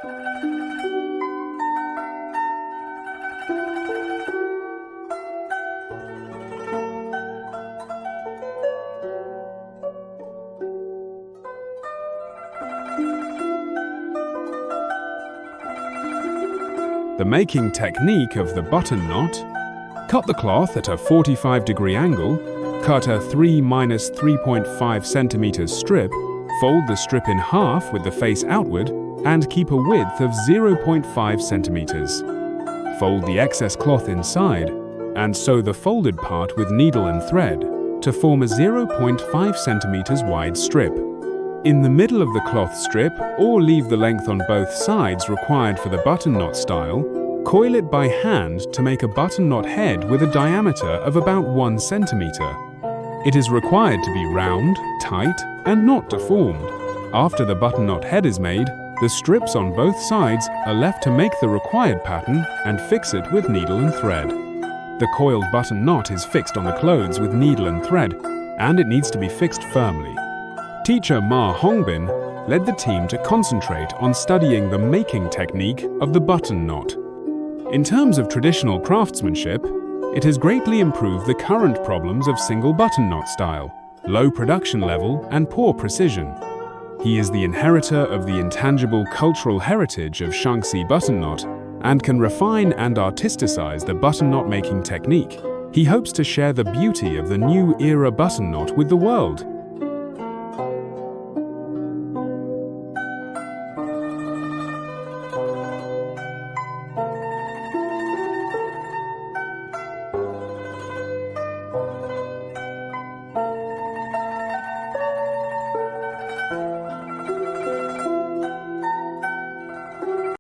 The making technique of the button knot: cut the cloth at a 45-degree angle, cut a 3-3.5 cm strip, fold the strip in half with the face outward, and keep a width of 0.5 cm. Fold the excess cloth inside, and sew the folded part with needle and thread to form a 0.5 cm wide strip. In the middle of the cloth strip, or leave the length on both sides required for the button knot style, coil it by hand to make a button knot head with a diameter of about 1 cm. It is required to be round, tight, and not deformed. After the button knot head is made, the strips on both sides are left to make the required pattern and fix it with needle and thread. The coiled button knot is fixed on the clothes with needle and thread, and it needs to be fixed firmly. Teacher Ma Hongbin led the team to concentrate on studying the making technique of the button knot. In terms of traditional craftsmanship, it has greatly improved the current problems of single button knot style, low production level, and poor precision. He is the inheritor of the intangible cultural heritage of Shaanxi button knot and can refine and artisticize the button knot making technique. He hopes to share the beauty of the new era button knot with the world.